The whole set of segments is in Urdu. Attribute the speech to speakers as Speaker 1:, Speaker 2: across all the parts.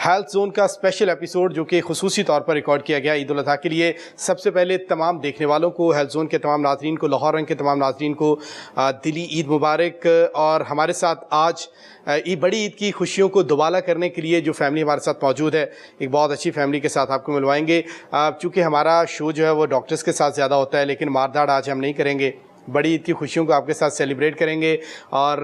Speaker 1: ہیلتھ زون کا اسپیشل ایپیسوڈ جو کہ خصوصی طور پر ریکارڈ کیا گیا عید الاضحیٰ کے لیے. سب سے پہلے تمام دیکھنے والوں کو، ہیلتھ زون کے تمام ناظرین کو، لاہور رنگ کے تمام ناظرین کو دلی عید مبارک. اور ہمارے ساتھ آج بڑی عید کی خوشیوں کو دوبالا کرنے کے لیے جو فیملی ہمارے ساتھ موجود ہے، ایک بہت اچھی فیملی کے ساتھ آپ کو ملوائیں گے. چونکہ ہمارا شو جو ہے وہ ڈاکٹرز کے ساتھ زیادہ ہوتا ہے، لیکن مارداڑ آج ہم نہیں کریں گے. بڑی عید کی خوشیوں کو آپ کے ساتھ سیلیبریٹ کریں گے. اور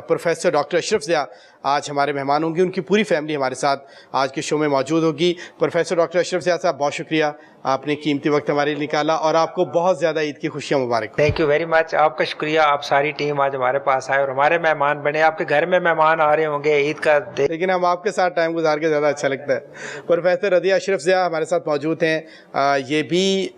Speaker 1: پروفیسر ڈاکٹر اشرف ضیاء آج ہمارے مہمان ہوں گے. ان کی پوری فیملی ہمارے ساتھ آج کے شو میں موجود ہوگی. پروفیسر ڈاکٹر اشرف ضیاء صاحب، بہت شکریہ، آپ نے قیمتی وقت ہمارے لیے نکالا اور آپ کو بہت زیادہ عید کی خوشیاں مبارک.
Speaker 2: Thank you very much. آپ کا شکریہ، آپ ساری ٹیم آج ہمارے پاس آئے اور ہمارے مہمان بنے. آپ کے گھر میں مہمان آ رہے ہوں گے عید کا،
Speaker 1: لیکن ہم آپ کے ساتھ ٹائم گزار کے زیادہ اچھا لگتا ہے. پروفیسر رضیہ اشرف ضیاء ہمارے ساتھ موجود ہیں. یہ بھی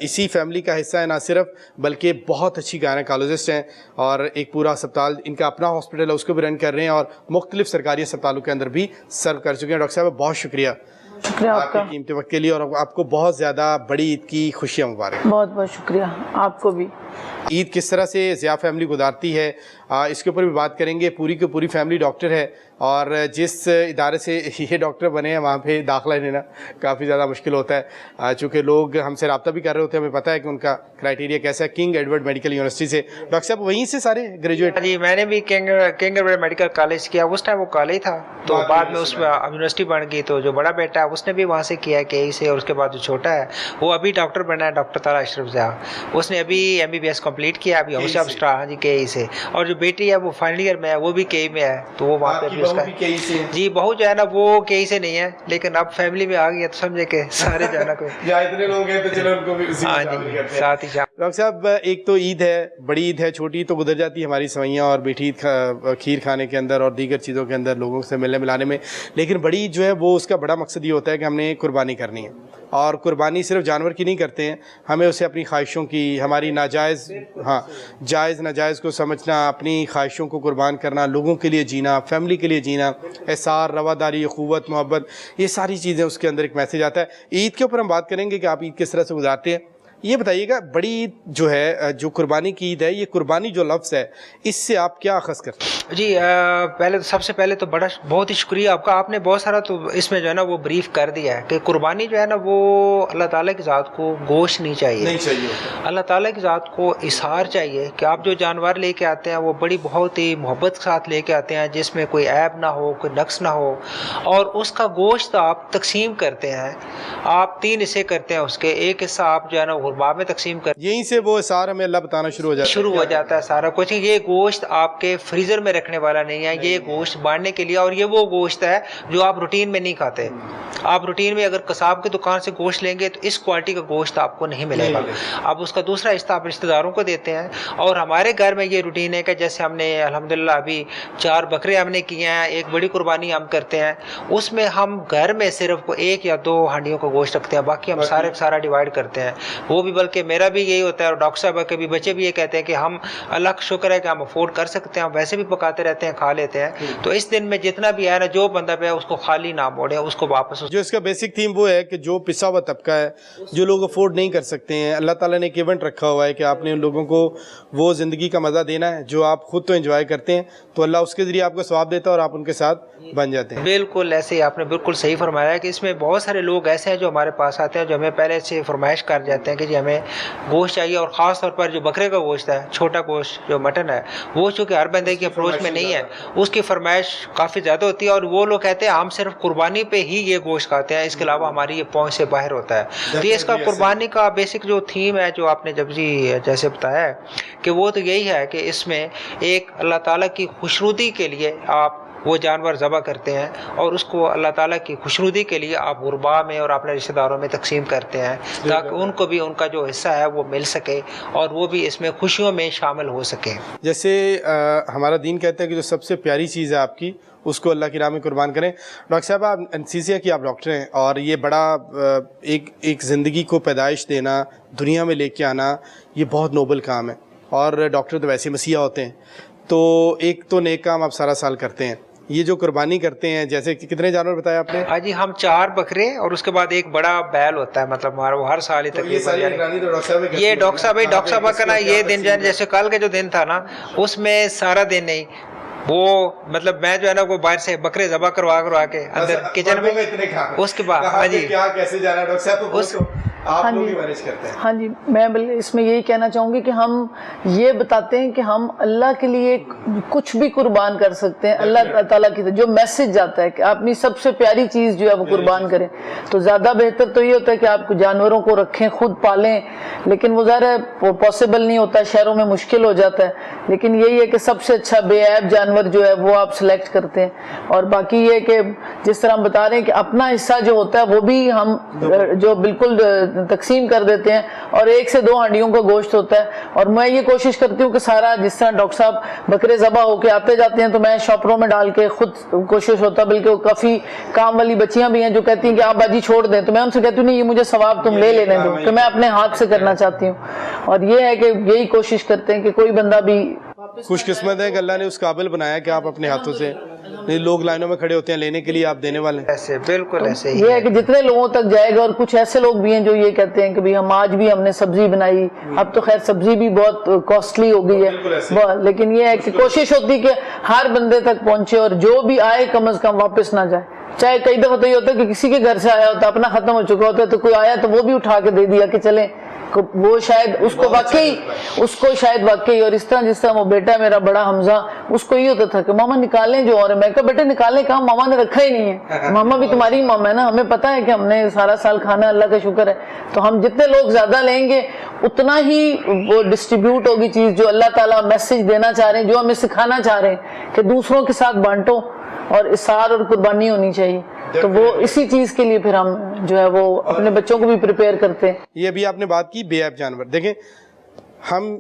Speaker 1: اسی فیملی کا حصہ ہے، نہ صرف بلکہ بہت اچھی گائنیکالوجسٹ ہیں اور ایک پورا اسپتال ان کا اپنا ہاسپٹل ہے، اس کو بھی رن کر رہے ہیں اور مختلف سرکاری اسپتالوں کے اندر بھی سرو کر چکے ہیں. ڈاکٹر صاحب بہت شکریہ آپ کے قیمتی وقت کے لیے، اور آپ کو بہت زیادہ بڑی عید کی خوشیاں مبارک.
Speaker 3: بہت بہت شکریہ آپ کو بھی.
Speaker 1: عید کس طرح سے ضیاء فیملی گزارتی ہے اس کے اوپر بھی بات کریں گے. پوری کی پوری فیملی ڈاکٹر ہے اور جس ادارے سے یہ ڈاکٹر بنے ہیں وہاں پہ داخلہ لینا کافی زیادہ مشکل ہوتا ہے، چونکہ لوگ ہم سے رابطہ بھی کر رہے ہوتے ہیں. ہمیں پتہ ہے کہ ان کا کرائٹیریا کیسا ہے. کنگ ایڈورڈ میڈیکل یونیورسٹی سے ڈاکٹر صاحب وہیں سے سارے گریجویٹ؟
Speaker 2: جی میں نے بھی کنگ ایڈورڈ میڈیکل کالج کیا. اس ٹائم وہ کالج تھا تو بعد میں اس میں یونیورسٹی بن گئی. تو جو بڑا بیٹا ہے اس نے بھی وہاں سے کیا کے ای سے، اور اس کے بعد جو چھوٹا ہے وہ ابھی ڈاکٹر بنا ہے، ڈاکٹر طارق اشرف ضیاء. اس نے ابھی MBBS کمپلیٹ کیا ابھی ہاں جی کے ای سے. اور جو بیٹی ہے وہ فائنل ایئر میں ہے، وہ بھی کے ای میں ہے. تو وہ وہاں پہ بھی اس کا جی بہو جو ہے نا وہ کے ای سے نہیں ہے، لیکن اب فیملی میں آ گئی ہے تو سمجھے کہ سارے جانا کوئی
Speaker 1: اتنے لوگ ہیں تو چلو ان کو بھی
Speaker 2: ہاں جی ساتھ ہی.
Speaker 1: ڈاکٹر صاحب ایک تو عید ہے، بڑی عید ہے، چھوٹی تو گزر جاتی ہے ہماری سوئیاں اور میٹھی عید کھیر کھانے کے اندر اور دیگر چیزوں کے اندر لوگوں سے ملنے ملانے میں. لیکن بڑی عید جو ہے وہ اس کا بڑا مقصد یہ ہوتا ہے کہ ہم نے قربانی کرنی ہے. اور قربانی صرف جانور کی نہیں کرتے ہیں، ہمیں اسے اپنی خواہشوں کی، ہماری ناجائز جائز ناجائز کو سمجھنا، اپنی خواہشوں کو قربان کرنا، لوگوں کے لیے جینا، فیملی کے لیے جینا، احسار، رواداری، اخوت، محبت، یہ ساری چیزیں اس کے اندر ایک میسیج آتا ہے. عید کے اوپر ہم بات کریں گے کہ آپ عید کس طرح سے گزارتے ہیں. یہ بتائیے گا بڑی عید جو ہے، جو قربانی کی عید ہے، یہ قربانی جو لفظ ہے اس سے آپ کیا اخذ کرتے ہیں؟
Speaker 2: جی پہلے تو سب سے پہلے تو بہت ہی شکریہ آپ کا. آپ نے بہت سارا تو اس میں جو ہے نا وہ بریف کر دیا ہے کہ قربانی جو ہے نا وہ اللہ تعالیٰ کی ذات کو گوشت نہیں چاہیے. اللہ تعالیٰ کی ذات کو اظہار چاہیے کہ آپ جو جانور لے کے آتے ہیں وہ بڑی بہت ہی محبت کے ساتھ لے کے آتے ہیں، جس میں کوئی عیب نہ ہو، کوئی نقص نہ ہو. اور اس کا گوشت آپ تقسیم کرتے ہیں. آپ 3 حصے کرتے ہیں اس کے. ایک حصہ آپ جو ہے نا غربا میں تقسیم کرتے ہیں.
Speaker 1: یہیں سے وہ اثار ہمیں اللہ بتانا شروع ہو جاتا
Speaker 2: ہے سارا کچھ. یہ گوشت آپ کے فریزر میں رکھنے والا نہیں ہے، یہ گوشت بانٹنے کے لیے. اور یہ وہ گوشت ہے جو آپ روٹین میں نہیں کھاتے. آپ روٹین میں اگر قصاب کی دکان سے گوشت لیں گے تو اس کوالٹی کا گوشت آپ کو نہیں ملے گا. اب اس کا دوسرا حصہ آپ رشتہ داروں کو دیتے ہیں. اور ہمارے گھر میں یہ روٹین ہے کہ جیسے ہم نے الحمدللہ ابھی 4 بکرے ہم نے کیے ہیں، ایک بڑی قربانی ہم کرتے ہیں. اس میں ہم گھر میں صرف 1 یا 2 ہانڈیوں کا گوشت رکھتے ہیں، باقی ہم سارا ڈیوائڈ کرتے ہیں. وہ بھی بلکہ میرا بھی یہی ہوتا ہے اور ڈاکٹر صاحب کے بھی بچے بھی یہ کہتے ہیں کہ ہم اللہ کا شکر ہے کہ ہم افورڈ کر سکتے ہیں، ہم ویسے بھی پکاتے رہتے ہیں، کھا لیتے ہیں. تو اس دن میں جتنا بھی ہے نا، جو بندہ پہ اس کو خالی نہ موڑے، اس کو واپس.
Speaker 1: جو اس کا بیسک تھیم وہ ہے کہ جو پسا ہوا طبقہ ہے، جو لوگ افورڈ نہیں کر سکتے ہیں، اللہ تعالیٰ نے ایک ایونٹ رکھا ہوا ہے کہ آپ نے ان لوگوں کو وہ زندگی کا مزہ دینا ہے جو آپ خود تو انجوائے کرتے ہیں، تو اللہ اس کے ذریعے آپ کو ثواب دیتا ہے اور آپ ان کے ساتھ بن جاتے ہیں.
Speaker 2: بالکل ایسے ہی آپ نے بالکل صحیح فرمایا ہے کہ اس میں بہت سارے لوگ ایسے ہیں جو ہمارے پاس آتے ہیں، جو ہمیں پہلے سے فرمائش کر جاتے ہیں کہ جی ہمیں گوشت چاہیے. اور خاص طور پر جو بکرے کا گوشت ہے، چھوٹا گوشت جو مٹن ہے، وہ چونکہ ہر بندے کی اپروچ میں نہیں ہے، اس کی فرمائش کافی زیادہ ہوتی ہے. اور وہ لوگ کہتے ہیں ہم صرف قربانی پہ ہی یہ گوشت کھاتے ہیں، اس کے علاوہ ہماری یہ پہنچ سے باہر ہوتا ہے. تو یہ اس کا قربانی کا بیسک جو تھیم ہے، جو آپ نے جب جیسے بتایا ہے کہ وہ تو یہی ہے کہ اس میں ایک اللہ تعالیٰ کی خوشنودی کے لیے آپ وہ جانور ذبح کرتے ہیں اور اس کو اللہ تعالیٰ کی خوشنودی کے لیے آپ غربا میں اور اپنے رشتہ داروں میں تقسیم کرتے ہیں، تاکہ ان کو بھی ان کا جو حصہ ہے وہ مل سکے اور وہ بھی اس میں خوشیوں میں شامل ہو سکیں.
Speaker 1: جیسے ہمارا دین کہتا ہے کہ جو سب سے پیاری چیز ہے آپ کی، اس کو اللہ کی راہ میں قربان کریں. ڈاکٹر صاحب آپ انستھیزیا کی آپ ڈاکٹر ہیں اور یہ بڑا ایک زندگی کو پیدائش دینا، دنیا میں لے کے آنا، یہ بہت نوبل کام ہے. اور ڈاکٹر تو ویسے مسیحا ہوتے ہیں، تو ایک تو نیک کام آپ سارا سال کرتے ہیں. یہ جو قربانی کرتے ہیں، جیسے کتنے جانور بتایا آپ نے؟
Speaker 2: ہاں جی ہم 4 بکرے اور اس کے بعد ایک بڑا بیل ہوتا ہے، مطلب ہمارا وہ ہر سال ہی تقریباً. یہ ڈاکٹر صاحب کا نا یہ دن جیسے کل کا جو دن تھا نا، اس میں سارا دن نہیں، وہ مطلب میں جو ہے نا وہ باہر سے بکرے ذبح کروا کے اندر کچن میں اس کے بعد ہاں جی
Speaker 1: کیا کیسے جانا ڈاکٹر صاحب تو آپ لوگ ہی مینیج کرتے ہیں.
Speaker 3: ہاں جی میں اس میں یہی کہنا چاہوں گی کہ ہم یہ بتاتے ہیں کہ ہم اللہ کے لیے کچھ بھی قربان کر سکتے ہیں. اللہ تعالیٰ کی جو میسج جاتا ہے کہ اپنی سب سے پیاری چیز جو ہے وہ قربان کریں, تو زیادہ بہتر تو یہ ہوتا ہے کہ آپ جانوروں کو رکھیں, خود پالیں, لیکن وہ ظاہر ہے پاسبل نہیں ہوتا, شہروں میں مشکل ہو جاتا ہے. لیکن یہی ہے کہ سب سے اچھا بے عیب جانور جو ہے وہ آپ سلیکٹ کرتے ہیں. اور باقی یہ کہ جس طرح ہم بتا رہے ہیں کہ اپنا حصہ جو ہوتا ہے وہ بھی ہم جو بالکل تقسیم کر دیتے ہیں, اور 1 سے 2 ہانڈیوں کا گوشت ہوتا ہے. اور میں یہ کوشش کرتی ہوں کہ سارا جس طرح ڈاکٹر صاحب بکرے ذبح ہو کے آتے جاتے ہیں تو میں شاپروں میں ڈال کے خود کوشش ہوتا, بلکہ کافی کام والی بچیاں بھی ہیں جو کہتی ہیں کہ آپ باجی چھوڑ دیں, تو میں ان سے کہتی ہوں نہیں یہ مجھے ثواب تم لے لینے دو, کہ میں اپنے ہاتھ سے کرنا چاہتی ہوں. اور یہ ہے کہ یہی کوشش کرتے ہیں کہ کوئی بندہ بھی
Speaker 1: خوش قسمت ہے کہ اللہ نے اس قابل بنایا کہ آپ اپنے ہاتھوں سے, لوگ لائنوں میں کھڑے ہوتے ہیں لینے کے لیے, آپ دینے والے ہیں.
Speaker 2: ایسے بالکل ایسے ہی
Speaker 3: یہ ہے کہ جتنے لوگوں تک جائے گا. اور کچھ ایسے لوگ بھی ہیں جو یہ کہتے ہیں کہ ہم آج بھی ہم نے سبزی بنائی, اب تو خیر سبزی بھی بہت کاسٹلی ہو گئی ہے, لیکن یہ ہے کہ کوشش ہوتی کہ ہر بندے تک پہنچے, اور جو بھی آئے کم از کم واپس نہ جائے. چاہے کئی دفعہ تو یہ ہوتا ہے کہ کسی کے گھر سے آیا ہوتا ہے, اپنا ختم ہو چکا ہوتا ہے, تو کوئی آیا تو وہ بھی اٹھا کے دے دیا کہ چلیں, وہ شاید اس کو شاید واقعی. اور اس طرح جس طرح وہ بیٹا ہے میرا بڑا حمزہ, اس کو یہ ہوتا تھا کہ ماما نکالیں جو, اور میں کہا بیٹے نکالیں کہاں, ماما نے رکھا ہی نہیں ہے, ماما بھی تمہاری ماما ہے نا, ہمیں پتا ہے کہ ہم نے سارا سال کھانا, اللہ کا شکر ہے. تو ہم جتنے لوگ زیادہ لیں گے اتنا ہی وہ ڈسٹریبیوٹ ہوگی چیز جو اللہ تعالیٰ میسج دینا چاہ رہے ہیں, جو ہمیں سکھانا چاہ رہے ہیں کہ دوسروں کے ساتھ بانٹو اور اثار اور قربانی ہونی چاہیے. تو وہ اسی چیز کے لیے پھر ہم جو ہے وہ اپنے بچوں کو بھی پریپیئر کرتے ہیں.
Speaker 1: یہ ابھی آپ نے بات کی بے عیب جانور. دیکھیں ہم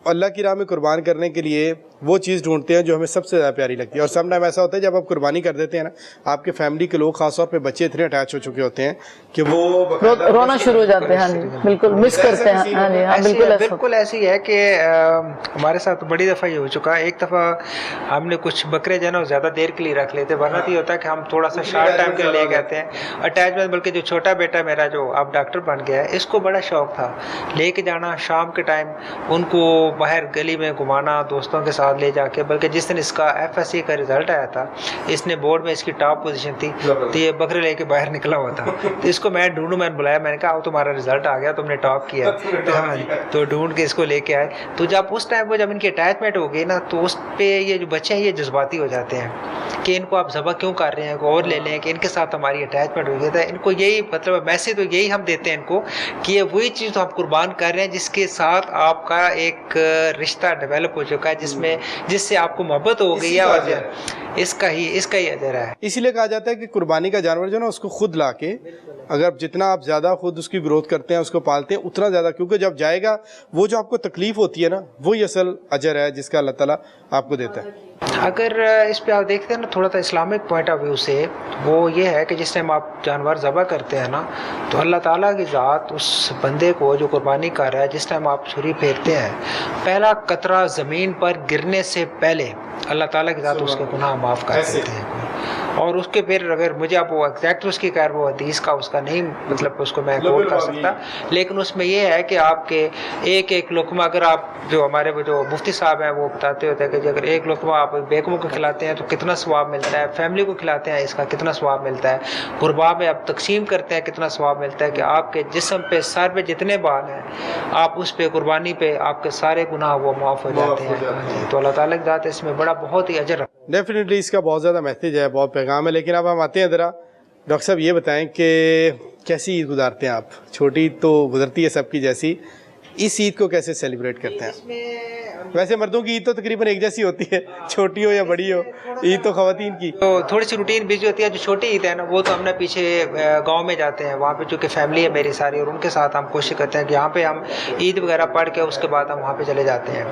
Speaker 1: اللہ کی راہ میں قربان کرنے کے لیے وہ چیز ڈھونڈتے ہیں جو ہمیں سب سے زیادہ پیاری لگتی ہے. اور سم ٹائم ایسا ہوتا ہے جب آپ قربانی کر دیتے ہیں نا, آپ کے فیملی کے لوگ خاص طور پہ بچے اتنے اٹیچ ہو چکے ہوتے ہیں کہ وہ
Speaker 3: رونا شروع ہو جاتے ہیں. ہاں جی بالکل مس کرتے ہیں. ہاں جی ہاں
Speaker 2: بالکل ایسی ہے کہ ہمارے ساتھ بڑی دفعہ یہ ہو چکا ہے. ایک دفعہ ہم نے کچھ بکرے جو ہے نا زیادہ دیر کے لیے رکھ لیتے, ورنہ یہ ہوتا ہے کہ ہم تھوڑا سا شارٹ ٹائم کے لیے لے گئے ہیں اٹیچمنٹ. بلکہ جو چھوٹا بیٹا میرا جو اب ڈاکٹر بن گیا ہے, اس کو بڑا شوق تھا لے کے جانا شام کے ٹائم, ان کو باہر گلی میں گھمانا دوستوں کے ساتھ لے جا کے. بلکہ جس دن اس کا FSC کا رزلٹ آیا تھا, اس نے بورڈ میں اس کی ٹاپ پوزیشن تھی, تو یہ بکرے لے کے باہر نکلا ہوا تھا. تو اس کو میں ڈھونڈوں, میں نے بلایا, میں نے کہا تمہارا رزلٹ آ گیا, تم نے ٹاپ کیا. تو ڈھونڈ کے اس کو لے کے آئے. تو جب اس ٹائم جب ان کی اٹیچمنٹ ہو گئی نا, تو اس پہ یہ جو بچے ہیں یہ جذباتی ہو جاتے ہیں کہ ان کو آپ ذبح کیوں کر رہے ہیں, اور لے لیں کہ ان کے ساتھ ہماری اٹیچمنٹ ہو گئی تھا. ان کو یہی مطلب میسج تو یہی ہم دیتے ہیں ان کو کہ یہ وہی چیز تو ہم قربان کر رہے ہیں جس کے ساتھ آپ کا ایک رشتہ ڈیولپ ہو چکا ہے, جس سے آپ کو محبت ہو گئی ہے, اور اس کا ہی اجر ہے.
Speaker 1: اسی لیے کہا جاتا ہے کہ قربانی کا جانور جو ہے نا اس کو خود لا کے, اگر جتنا آپ زیادہ خود اس کی گروتھ کرتے ہیں, اس کو پالتے ہیں, اتنا زیادہ, کیونکہ جب جائے گا وہ جو آپ کو تکلیف ہوتی ہے نا, وہی اصل اجر ہے جس کا اللہ تعالیٰ آپ کو دیتا ہے.
Speaker 2: اگر اس پہ آپ دیکھتے ہیں نا تھوڑا سا اسلامک پوائنٹ آف ویو سے, وہ یہ ہے کہ جس ٹائم آپ جانور ذبح کرتے ہیں نا, تو اللہ تعالیٰ کی ذات اس بندے کو جو قربانی کر رہا ہے, جس ٹائم آپ چھری پھیرتے ہیں, پہلا قطرہ زمین پر گرنے سے پہلے اللہ تعالیٰ کی ذات اس کے گناہ معاف کر دیتے ہیں. اور اس کے پھر اگر مجھے آپ وہ ایگزیکٹ اس کی خیر وہ حدیث کا اس کا نہیں مطلب اس کو میں کوٹ کر سکتا, لیکن اس میں یہ ہے کہ آپ کے ایک ایک لقمہ, اگر آپ جو ہمارے وہ جو مفتی صاحب ہیں وہ بتاتے ہوتے ہیں کہ اگر ایک لقمہ آپ بیگموں کو کھلاتے ہیں تو کتنا ثواب ملتا ہے, فیملی کو کھلاتے ہیں اس کا کتنا ثواب ملتا ہے, قربا میں آپ تقسیم کرتے ہیں کتنا ثواب ملتا ہے, کہ آپ کے جسم پہ سر پہ جتنے بال ہیں آپ اس پہ قربانی پہ آپ کے سارے گناہ وہ معاف ہو جاتے ہیں. تو اللہ تعالیٰ کی ذات اس میں بڑا بہت ہی اجر.
Speaker 1: ڈیفینیٹلی اس کا بہت زیادہ میسیج ہے, بہت پیغام ہے. لیکن اب ہم آتے ہیں ذرا ڈاکٹر صاحب یہ بتائیں کہ کیسی عید گزارتے ہیں آپ؟ چھوٹی عید تو گزرتی ہے سب کی جیسی, اس عید کو کیسے سیلیبریٹ کرتے ہیں؟ ویسے مردوں کی عید تو تقریباً ایک جیسی ہوتی ہے, چھوٹی ہو یا بڑی ہو, عید تو خواتین کی
Speaker 2: تو تھوڑی سی روٹین بزی ہوتی ہے. جو چھوٹی عید ہے نا وہ تو ہم نے پیچھے گاؤں میں جاتے ہیں, وہاں پہ چونکہ فیملی ہے میری ساری, اور ان کے ساتھ ہم کوشش کرتے ہیں کہ یہاں پہ ہم عید وغیرہ پڑھ کے اس کے بعد ہم وہاں پہ چلے جاتے ہیں.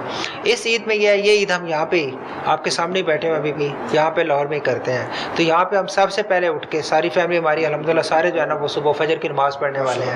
Speaker 2: اس عید میں یہ عید ہم یہاں پہ آپ کے سامنے بیٹھے ہوئے ابھی بھی یہاں پہ لاہور میں ہی کرتے ہیں. تو یہاں پہ ہم سب سے پہلے اٹھ کے ساری فیملی ہماری الحمدللہ سارے جو ہے نا وہ صبح فجر کی نماز پڑھنے والے ہیں,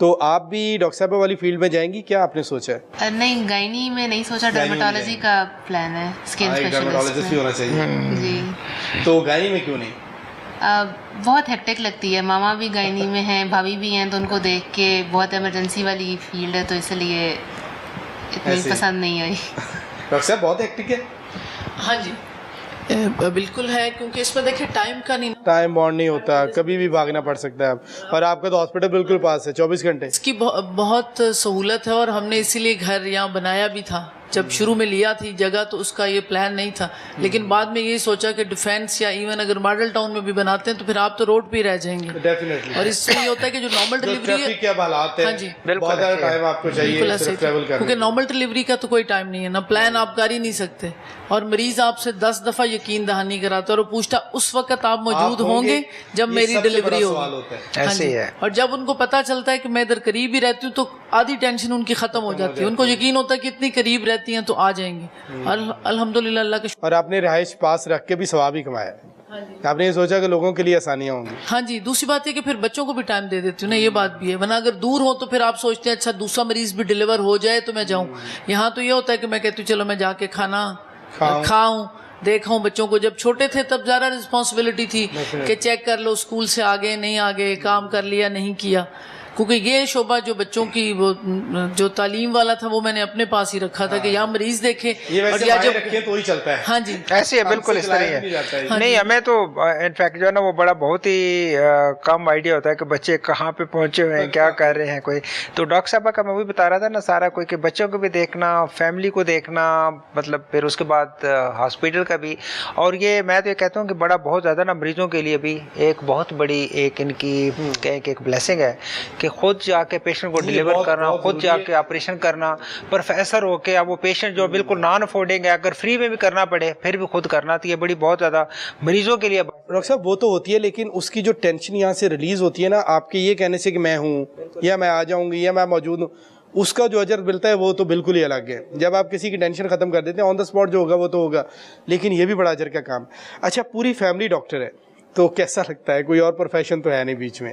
Speaker 1: تو آپ بھی ڈاکٹر صاحبہ والی فیلڈ میں جائیں گی کیا، آپ نے سوچا ہے؟
Speaker 4: نہیں، گائنی میں نہیں سوچا، ڈرمیٹالوجی کا پلان ہے، اسکن
Speaker 1: ڈرمیٹالوجسٹ بھی ہونا چاہیے
Speaker 4: جی۔
Speaker 1: تو گائنی میں کیوں نہیں؟
Speaker 4: بہت ہیکٹک لگتی ہے، ماما بھی گائنی میں ہیں، بھابھی بھی ہیں، تو ان کو دیکھ کے بہت ایمرجنسی والی فیلڈ ہے، تو اس لیے اتنی پسند نہیں آئی۔
Speaker 1: ڈاکٹر صاحب بہت ہیکٹک ہے؟
Speaker 3: ہاں جی بالکل ہے، کیونکہ اس میں دیکھیں ٹائم کا نہیں،
Speaker 1: ٹائم بانڈ نہیں ہوتا، کبھی بھی بھاگنا پڑ سکتا ہے آپ، اور آپ کا تو ہاسپٹل بالکل پاس ہے، 24 گھنٹے
Speaker 3: اس کی بہت سہولت ہے، اور ہم نے اسی لیے گھر یہاں بنایا بھی تھا۔ جب شروع میں لیا تھی جگہ تو اس کا یہ پلان نہیں تھا، لیکن بعد میں یہ سوچا کہ ڈیفینس یا ایون اگر ماڈل ٹاؤن میں بھی بناتے ہیں تو پھر آپ تو روڈ پہ ہی رہ جائیں گے،
Speaker 1: ڈیفینیٹلی،
Speaker 3: اور اس سے یہ ہوتا ہے کہ جو نارمل ڈلیوری ہے،
Speaker 1: کے حالات ہیں،
Speaker 3: ہاں جی
Speaker 1: بہت زیادہ ٹائم آپ کو چاہیے
Speaker 3: بالکل ایسے
Speaker 1: صرف ٹریول کرنے،
Speaker 3: کیونکہ نارمل ڈلیوری کا تو کوئی ٹائم نہیں ہے، نہ پلان آپ کر ہی نہیں سکتے، اور مریض آپ سے 10 دفعہ یقین دہانی کراتا ہے اور وہ پوچھتا اس وقت آپ موجود ہوں گے جب میری ڈلیوری ہوگی،
Speaker 2: ایسے ہی ہے۔
Speaker 3: اور جب ان کو پتہ چلتا ہے کہ میں ادھر قریب ہی رہتی ہوں تو آدھی ٹینشن ان کی ختم ہو جاتی ہے، ان کو یقین ہوتا ہے کہ اتنی قریب رہتی ہیں تو آ جائیں گے، الحمدللہ اللہ کا شکر۔
Speaker 1: اور آپ نے رہائش پاس رکھ کے بھی ثواب ہی کمایا ہے، آپ نے یہ سوچا کہ لوگوں کے لیے آسانیاں ہوں گی۔
Speaker 3: ہاں جی، دوسری بات یہ کہ پھر بچوں کو بھی ٹائم دے دیتی ہوں نا، یہ بات بھی ہے، ورنہ اگر دور ہو تو پھر آپ سوچتے ہیں اچھا دوسرا مریض بھی ڈیلیور ہو جائے تو میں جاؤں، یہاں تو یہ ہوتا ہے کہ میں کہتی ہوں چلو میں جا کے کھانا کھاؤں، دیکھا ہوں بچوں کو، جب چھوٹے تھے تب زیادہ رسپانسبلٹی تھی کہ چیک کر لو اسکول سے آگے نہیں آگے، کام کر لیا نہیں کیا، کیونکہ یہ شعبہ جو بچوں کی وہ جو تعلیم والا تھا وہ میں نے اپنے پاس ہی رکھا تھا کہ یہاں مریض دیکھے، اور یا جب
Speaker 1: رکھیں تو ہی چلتا ہے۔
Speaker 3: ہاں جی
Speaker 2: ایسے ہے، بالکل اس طرح ہے۔ نہیں، ہمیں تو انفیکٹ جو ہے نا وہ بڑا بہت ہی کم آئیڈیا ہوتا ہے کہ بچے کہاں پہ پہنچے ہوئے ہیں، کیا کر رہے ہیں کوئی، تو ڈاکٹر صاحبہ کا میں وہی بتا رہا تھا نا سارا کوئی، کہ بچوں کو بھی دیکھنا، فیملی کو دیکھنا، مطلب پھر اس کے بعد ہاسپٹل کا بھی، اور یہ میں تو یہ کہتا ہوں کہ بڑا بہت زیادہ نا مریضوں کے لیے بھی ایک بہت بڑی ایک ان کی ایک بلیسنگ ہے کہ خود جا کے پیشنٹ کو ڈیلیور کرنا، خود جا کے آپریشن کرنا، پروفیسر ہو کے، اب وہ پیشنٹ جو بالکل نان افورڈنگ ہے اگر فری میں بھی کرنا پڑے پھر بھی خود کرنا، تو یہ بڑی بہت زیادہ مریضوں کے لیے۔
Speaker 1: ڈاکٹر صاحب وہ تو ہوتی ہے، لیکن اس کی جو ٹینشن یہاں سے ریلیز ہوتی ہے نا، آپ کے یہ کہنے سے کہ میں ہوں یا میں آ جاؤں گی یا میں موجود ہوں، اس کا جو اجر ملتا ہے وہ تو بالکل ہی الگ ہے۔ جب آپ کسی کی ٹینشن ختم کر دیتے ہیں، آن دا اسپاٹ جو ہوگا وہ تو ہوگا، لیکن یہ بھی بڑا اجر کا کام۔ اچھا، پوری فیملی ڈاکٹر ہے تو کیسا لگتا ہے؟ کوئی اور پروفیشن تو ہے نہیں بیچ میں،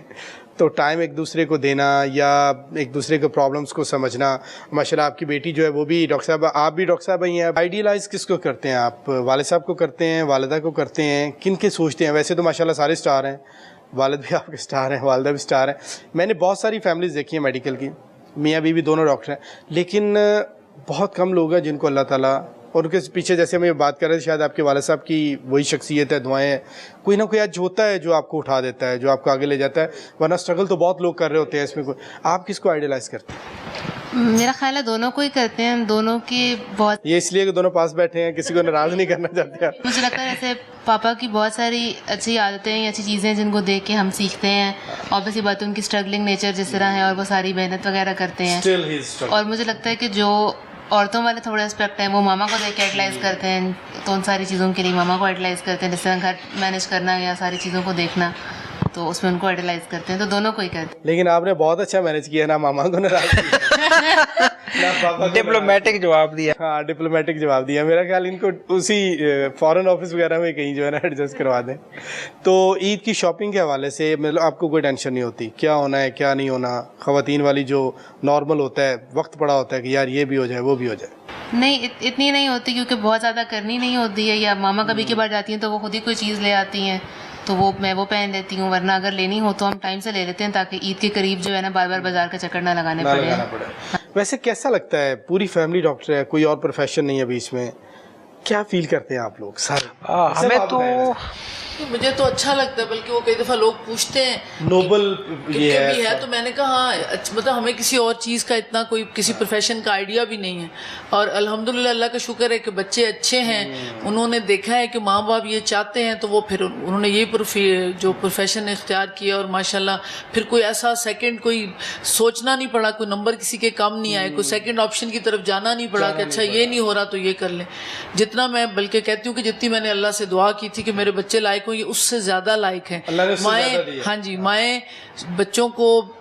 Speaker 1: تو ٹائم ایک دوسرے کو دینا یا ایک دوسرے کے پرابلمس کو سمجھنا۔ ماشاءاللہ آپ کی بیٹی جو ہے وہ بھی ڈاکٹر صاحب، آپ بھی ڈاکٹر صاحب ہی ہیں، آئیڈیلائز کس کو کرتے ہیں آپ؟ والد صاحب کو کرتے ہیں، والدہ کو کرتے ہیں، کن کے سوچتے ہیں؟ ویسے تو ماشاءاللہ سارے سٹار ہیں، والد بھی آپ کے سٹار ہیں، والدہ بھی سٹار ہیں، میں نے بہت ساری فیملیز دیکھی ہیں میڈیکل کی، میاں بیوی دونوں ڈاکٹر ہیں، لیکن بہت کم لوگ ہیں جن کو اللہ تعالیٰ، اور ان کے پیچھے جیسے ہم یہ بات کر رہے تھے شاید آپ کے والد صاحب کی وہی شخصیت ہے، دعائیں ہیں، کوئی نہ کوئی آج ہوتا ہے جو آپ کو اٹھا دیتا ہے، جو آپ کو آگے لے جاتا ہے، ورنہ اسٹرگل تو بہت لوگ کر رہے ہوتے ہیں اس میں۔ کوئی آپ کس کو آئیڈیلائز کرتے ہیں؟
Speaker 4: میرا خیال ہے دونوں کو ہی کرتے ہیں، دونوں کی بہت،
Speaker 1: یہ اس لیے کہ دونوں پاس بیٹھے ہیں، کسی کو ناراض نہیں کرنا چاہتے آپ؟
Speaker 4: مجھے لگتا ہے جیسے پاپا کی بہت ساری اچھی عادتیں ہیں، اچھی چیزیں جن کو دیکھ کے ہم سیکھتے ہیں، obviously بات ان کی اسٹرگلنگ نیچر جس طرح ہے اور وہ ساری محنت وغیرہ کرتے ہیں، اور مجھے لگتا ہے کہ جو عورتوں والے تھوڑے اسپیکٹ ہیں وہ ماما کو دیکھ کے ایڈلائز کرتے ہیں، تو ان ساری چیزوں کے لیے ماما کو ایڈلائز کرتے ہیں، جس طرح گھر مینیج کرنا یا ساری چیزوں کو دیکھنا، تو اس میں ان کو ایڈلائز کرتے ہیں، تو دونوں کو ہی کرتے ہیں۔
Speaker 1: لیکن آپ نے بہت اچھا مینیج کیا، نہ ماما کو ناراض کیا،
Speaker 2: ڈپلومیٹک جواب دیا۔
Speaker 1: ہاں ڈپلومیٹک جواب دیا۔ میرا خیال ان کو اسی فارن آفس وغیرہ میں کہیں جو ہے نا ایڈجسٹ کروا دیں۔ تو عید کی شاپنگ کے حوالے سے مطلب آپ کو کوئی ٹینشن نہیں ہوتی کیا ہونا ہے کیا نہیں ہونا؟ خواتین والی جو نارمل ہوتا ہے وقت پڑا ہوتا ہے کہ یار یہ بھی ہو جائے وہ بھی ہو جائے؟
Speaker 4: نہیں اتنی نہیں ہوتی، کیونکہ بہت زیادہ کرنی نہیں ہوتی ہے، یا ماما کبھی کی بار جاتی ہیں تو وہ خود ہی کوئی چیز لے آتی ہیں تو میں وہ پہن لیتی ہوں، ورنہ اگر لینی ہو تو ہم ٹائم سے لے لیتے ہیں تاکہ عید کے قریب جو ہے نا بار بار بازار کا چکر نہ لگانے پڑے۔
Speaker 1: ویسے کیسا لگتا ہے؟ پوری فیملی ڈاکٹر ہے، کوئی اور پروفیشن نہیں ہے بیچ میں، کیا فیل کرتے ہیں آپ لوگ سارے؟
Speaker 2: ہمیں تو
Speaker 3: مجھے تو اچھا لگتا ہے، بلکہ وہ کئی دفعہ لوگ پوچھتے ہیں
Speaker 1: نوبل
Speaker 3: یہ ہے تو میں نے کہا ہاں مطلب ہمیں کسی اور چیز کا اتنا کوئی کسی پروفیشن کا آئیڈیا بھی نہیں ہے، اور الحمدللہ اللہ کا شکر ہے کہ بچے اچھے ہیں، انہوں نے دیکھا ہے کہ ماں باپ یہ چاہتے ہیں تو وہ پھر انہوں نے یہی جو پروفیشن اختیار کیا، اور ماشاءاللہ پھر کوئی ایسا سیکنڈ کوئی سوچنا نہیں پڑا، کوئی نمبر کسی کے کم نہیں آئے، کوئی سیکنڈ آپشن کی طرف جانا نہیں پڑا کہ اچھا یہ نہیں ہو رہا تو یہ کر لیں۔ جتنا میں بلکہ کہتی ہوں کہ جتنی میں نے اللہ سے دعا کی تھی کہ میرے بچے لائق ہوں، یہ اس سے زیادہ لائق ہیں۔ مائیں، ہاں جی، مائیں بچوں کو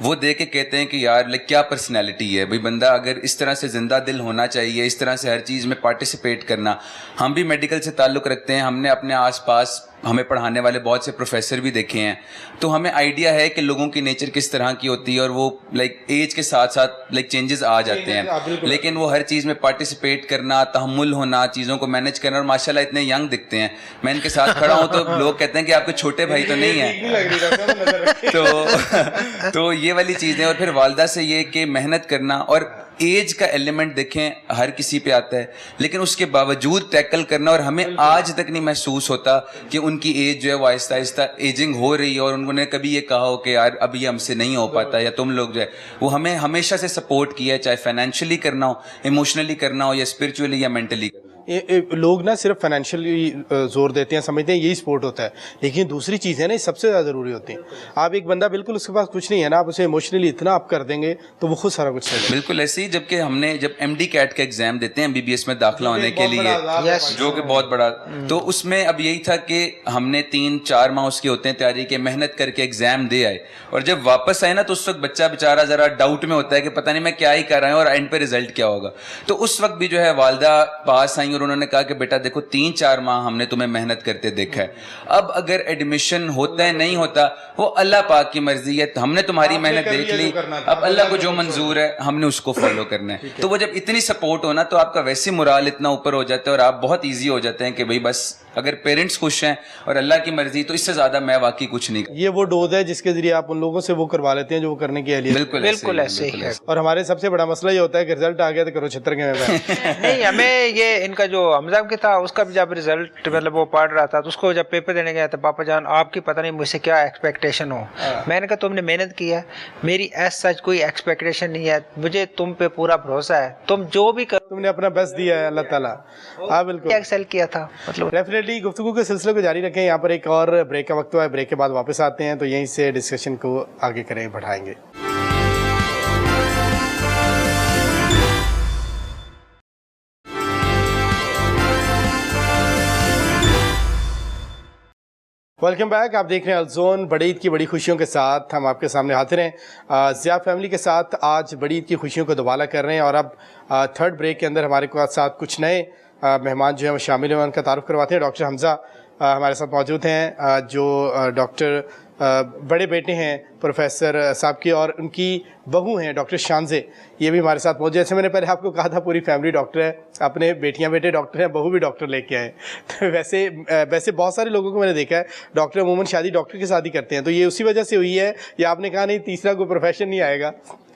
Speaker 5: وہ دیکھ کے کہتے ہیں کہ یار لائک کیا پرسنالٹی ہے بھائی بندہ, اگر اس طرح سے زندہ دل ہونا چاہیے, اس طرح سے ہر چیز میں پارٹیسپیٹ کرنا. ہم بھی میڈیکل سے تعلق رکھتے ہیں, ہم نے اپنے آس پاس ہمیں پڑھانے والے بہت سے پروفیسر بھی دیکھے ہیں, تو ہمیں آئیڈیا ہے کہ لوگوں کی نیچر کس طرح کی ہوتی ہے, اور وہ لائک ایج کے ساتھ ساتھ لائک چینجز آ جاتے ہیں, لیکن وہ ہر چیز میں پارٹیسپیٹ کرنا, تحمل ہونا, چیزوں کو مینیج کرنا, اور ماشاء اللہ اتنے ینگ دکھتے ہیں. میں ان کے ساتھ کھڑا ہوں تو لوگ کہتے ہیں کہ آپ کے چھوٹے بھائی تو نہیں ہیں. تو یہ والی چیزیں. اور پھر والدہ سے یہ کہ محنت کرنا, اور ایج کا ایلیمنٹ دیکھیں ہر کسی پہ آتا ہے, لیکن اس کے باوجود ٹیکل کرنا. اور ہمیں آج تک نہیں محسوس ہوتا کہ ان کی ایج جو ہے وہ آہستہ آہستہ ایجنگ ہو رہی ہے, اور انہوں نے کبھی یہ کہا ہو کہ یار اب یہ ہم سے نہیں ہو پاتا, یا تم لوگ جو ہے وہ ہمیں ہمیشہ سے سپورٹ کیا ہے, چاہے فائنینشلی کرنا ہو, ایموشنلی کرنا ہو, یا اسپرچولی یا مینٹلی کرنا ہو.
Speaker 1: لوگ نا صرف فائنینشلی زور دیتے ہیں, سمجھتے ہیں یہی سپورٹ ہوتا ہے, لیکن دوسری چیزیں نا سب سے زیادہ ضروری ہوتی ہیں. آپ ایک بندہ بالکل اس کے پاس کچھ نہیں ہے نا, آپ اسے ایموشنلی اتنا آپ کر دیں گے تو وہ خود سارا کچھ سمجھے.
Speaker 5: بالکل ایسے ہی جب کہ ہم نے جب ایم ڈی کیٹ کا ایگزام دیتے ہیں MBBS میں داخلہ ہونے کے لیے, جو کہ بہت بڑا, تو اس میں اب یہی تھا کہ ہم نے 3-4 ماہ اس کے ہوتے ہیں تیاری کے, محنت کر کے ایگزام دے آئے, اور جب واپس آئے نا تو اس وقت بچہ بیچارہ ذرا ڈاؤٹ میں ہوتا ہے کہ پتہ نہیں میں کیا ہی کر رہا ہوں اور اینڈ پہ رزلٹ کیا ہوگا. تو اس وقت بھی جو ہے والدہ پاس آئیں اور انہوں نے کہا کہ بیٹا دیکھو 3-4 ماہ ہم نے تمہیں محنت کرتے دیکھا ہے, اب اگر ایڈمیشن ہوتا ہے نہیں ہوتا وہ اللہ پاک کی مرضی ہے, ہم نے تمہاری محنت دیکھ لی, اب اللہ کو جو منظور ہے ہم نے اس کو فالو کرنا ہے. تو وہ جب اتنی سپورٹ ہونا تو آپ کا ویسے مرال اتنا اوپر ہو جاتا ہے, اور آپ بہت ایزی ہو جاتے ہیں کہ بھائی بس اگر پیرنٹس خوش ہیں اور اللہ کی مرضی, تو اس سے زیادہ میں واقعی کچھ نہیں.
Speaker 1: یہ وہ ڈوز ہے جس کے ذریعے آپ ان لوگوں سے وہ کروا لیتے ہیں جو وہ کرنے کی اہلیت.
Speaker 2: بالکل ایسے ہی ہے.
Speaker 1: اور ہمارے سب سے بڑا مسئلہ یہ ہوتا ہے کہ رزلٹ آ گیا تو کرو چھتر کے میں.
Speaker 2: نہیں, ہمیں یہ ان کا جو حمزہ کے تھا اس کا بھی جب رزلٹ مطلب وہ پڑھ رہا تھا تو اس کو جب پیپر دینے گیا تو پاپا جان آپ کی پتہ نہیں مجھ سے کیا ایکسپیکٹیشن ہو. میں نے کہا تم نے محنت کی ہے, میری ایس سچ کوئی ایکسپیکٹیشن نہیں ہے, مجھے تم پہ پورا بھروسہ ہے, تم جو بھی کرو
Speaker 1: تم نے اپنا بیسٹ دیا ہے, اللہ تعالیٰ. ہاں بالکل
Speaker 2: ایکسل کیا تھا. مطلب
Speaker 1: ڈیفینیٹلی گفتگو کے سلسلے کو جاری رکھیں. یہاں پر ایک اور بریک کا وقت ہوا ہے, بریک کے بعد واپس آتے ہیں تو یہیں سے ڈسکشن کو آگے کریں, بڑھائیں گے. Welcome back. آپ دیکھ رہے ہیں الزون. بڑی عید کی بڑی خوشیوں کے ساتھ ہم آپ کے سامنے حاضر ہیں. ضیاء فیملی کے ساتھ آج بڑی عید کی خوشیوں کو دوبالا کر رہے ہیں, اور اب تھرڈ بریک کے اندر ہمارے ساتھ کچھ نئے مہمان جو ہیں وہ شامل ہیں, ان کا تعارف کرواتے ہیں. ڈاکٹر حمزہ ہمارے ساتھ موجود ہیں, جو ڈاکٹر بڑے بیٹے ہیں پروفیسر صاحب کے, اور ان کی بہو ہیں ڈاکٹر شانزے, یہ بھی ہمارے ساتھ موجود ہیں. جیسے میں نے پہلے آپ کو کہا تھا پوری فیملی ڈاکٹر ہے, اپنے بیٹیاں بیٹے ڈاکٹر ہیں, بہو بھی ڈاکٹر لے کے آئے. تو ویسے بہت سارے لوگوں کو میں نے دیکھا ہے ڈاکٹر عموماً شادی ڈاکٹر کے ساتھ ہی کرتے ہیں, تو یہ اسی وجہ سے ہوئی ہے, یا آپ نے کہا نہیں تیسرا کوئی پروفیشن نہیں آئے گا,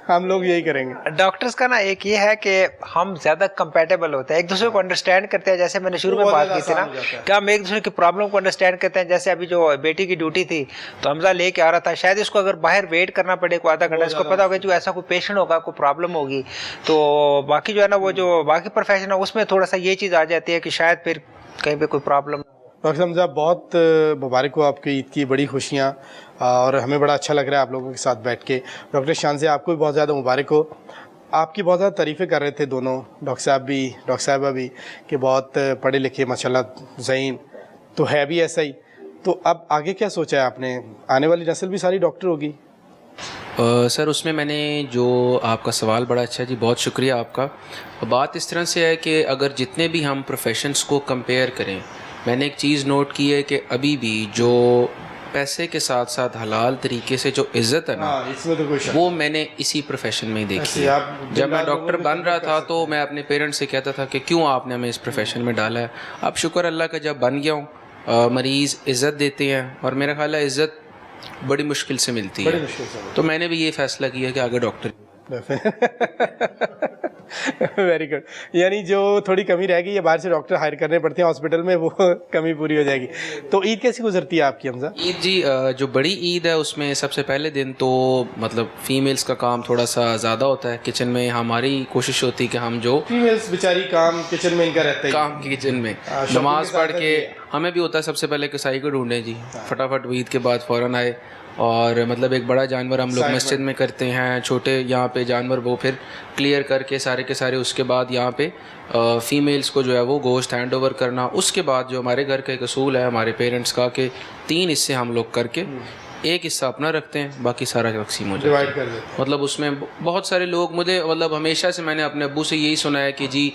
Speaker 1: ہم لوگ یہی کریں گے. ڈاکٹرز
Speaker 2: کا نا ایک یہ ہے کہ ہم زیادہ کمپیٹیبل ہوتے ہیں, ایک دوسرے کو انڈرسٹینڈ کرتے ہیں. جیسے میں نے شروع میں بات کی تھی نا کہ ہم ایک دوسرے کی پرابلم کو انڈرسٹینڈ کرتے ہیں. جیسے ابھی جو بیٹی کی ڈیوٹی تھی تو حمزہ لے کے آ رہا تھا, شاید اس کو اگر باہر ویٹ کرنا پڑے کوئی آدھا گھنٹہ, اس کو پتا ہوگا جو ایسا کوئی پیشنٹ ہوگا, کوئی پرابلم ہوگی, تو باقی جو ہے نا وہ جو باقی پروفیشن ہے اس میں تھوڑا سا یہ چیز آ جاتی ہے کہ شاید پھر کہیں پہ کوئی پرابلم.
Speaker 1: ڈاکٹر حمزہ بہت مبارک ہو آپ کی عید کی بڑی خوشیاں, اور ہمیں بڑا اچھا لگ رہا ہے آپ لوگوں کے ساتھ بیٹھ کے. ڈاکٹر شانزے آپ کو بھی بہت زیادہ مبارک ہو. آپ کی بہت زیادہ تعریفیں کر رہے تھے دونوں, ڈاکٹر صاحب بھی ڈاکٹر صاحبہ بھی, کہ بہت پڑھے لکھے ماشاء اللہ ذہین, تو ہے بھی ایسا ہی. تو اب آگے کیا سوچا ہے آپ نے, آنے والی نسل بھی ساری ڈاکٹر ہوگی؟
Speaker 6: سر اس میں نے جو آپ کا سوال بڑا اچھا جی, بہت شکریہ آپ کا. بات اس طرح سے ہے کہ اگر جتنے بھی ہم پروفیشنز کو کمپیئر کریں, میں نے ایک چیز نوٹ کی ہے کہ ابھی بھی جو پیسے کے ساتھ ساتھ حلال طریقے سے جو عزت ہے نا, وہ میں نے اسی پروفیشن میں ہی دیکھی ہے. جب میں ڈاکٹر بن رہا تھا تو میں اپنے پیرنٹس سے کہتا تھا کہ کیوں آپ نے ہمیں اس پروفیشن میں ڈالا ہے. اب شکر اللہ کا جب بن گیا ہوں, مریض عزت دیتے ہیں, اور میرا خیال ہے عزت بڑی مشکل سے ملتی ہے, تو میں نے بھی یہ فیصلہ کیا کہ آگے ڈاکٹر.
Speaker 1: Very good. یعنی جو تھوڑی کمی رہ گئی ہے, باہر سے ڈاکٹر ہائر کرنے پڑتے ہیں ہاسپٹل میں, وہ کمی پوری ہو جائے گی. تو عید کیسی گزرتی ہے آپ کی حمزہ؟
Speaker 6: عید جی, جو بڑی عید ہے اس میں سب سے پہلے دن تو مطلب فیمیلز کا کام تھوڑا سا زیادہ ہوتا ہے کچن میں. ہماری کوشش ہوتی ہے کہ ہم جو
Speaker 1: فیمیلز بیچاری کام کچن میں ان کا رہتا ہے,
Speaker 6: کام کی کچن میں نماز پڑھ کے, ہمیں بھی ہوتا ہے سب سے پہلے کسائی کو ڈھونڈیں جی, فٹافٹ عید کے بعد فوراً آئے, اور مطلب ایک بڑا جانور ہم لوگ مسجد میں کرتے ہیں, چھوٹے یہاں پہ جانور وہ پھر کلیئر کر کے سارے کے سارے, اس کے بعد یہاں پہ فیمیلز کو جو ہے وہ گوشت ہینڈ اوور کرنا. اس کے بعد جو ہمارے گھر کا ایک اصول ہے ہمارے پیرنٹس کا کہ 3 حصے ہم لوگ کر کے ایک حصہ اپنا رکھتے ہیں, باقی سارا تقسیم ہو جاتا
Speaker 1: ڈیوائڈ
Speaker 6: ہے.
Speaker 1: کر دیتے
Speaker 6: مطلب اس میں بہت سارے لوگ, مجھے مطلب ہمیشہ سے میں نے اپنے ابو سے یہی سنا ہے کہ جی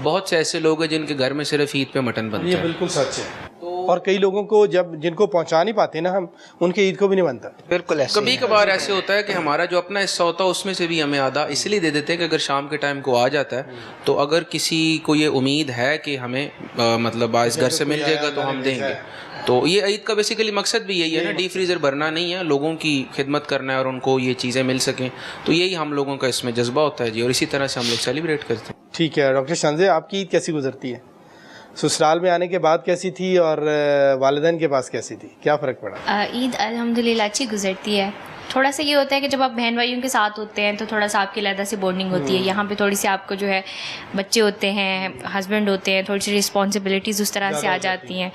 Speaker 6: بہت سے ایسے لوگ ہیں جن کے گھر میں صرف عید پہ مٹن
Speaker 1: ہیں.
Speaker 6: بنتا
Speaker 1: یہ
Speaker 6: ہے.
Speaker 1: بالکل سچ ہے. اور کئی لوگوں کو جن کو پہنچا نہیں پاتے نا ہم, ان کے عید کو بھی نہیں بنتا.
Speaker 2: بالکل ایسے
Speaker 6: کبھی کبھار ایسے ہوتا ہے کہ ہمارا جو اپنا حصہ ہوتا ہے اس میں سے بھی ہمیں آدھا اس لیے دے دیتے ہیں کہ اگر شام کے ٹائم کو آ جاتا ہے تو اگر کسی کو یہ امید ہے کہ ہمیں مطلب آج گھر سے مل جائے گا تو ہم دیں گے. تو یہ عید کا بیسیکلی مقصد بھی یہی ہے نا, ڈی فریزر بھرنا نہیں ہے, لوگوں کی خدمت کرنا ہے اور ان کو یہ چیزیں مل سکیں. تو یہی ہم لوگوں کا اس میں جذبہ ہوتا ہے جی, اور اسی طرح سے ہم لوگ سیلیبریٹ کرتے ہیں.
Speaker 1: ٹھیک ہے. ڈاکٹر شانزے, آپ کی عید کیسی گزرتی ہے؟ سسرال میں آنے کے بعد کیسی تھی اور والدین کے پاس کیسی تھی؟ کیا فرق پڑا؟
Speaker 7: عید الحمدللہ اچھی گزرتی ہے. تھوڑا سا یہ ہوتا ہے کہ جب آپ بہن بھائیوں کے ساتھ ہوتے ہیں تو تھوڑا سا آپ کی علیحدہ سے بانڈنگ ہوتی ہے. یہاں پہ تھوڑی سی آپ کو جو ہے بچے ہوتے ہیں, ہسبینڈ ہوتے ہیں, تھوڑی سی رسپانسبلٹیز اس طرح سے آ جاتی ہیں.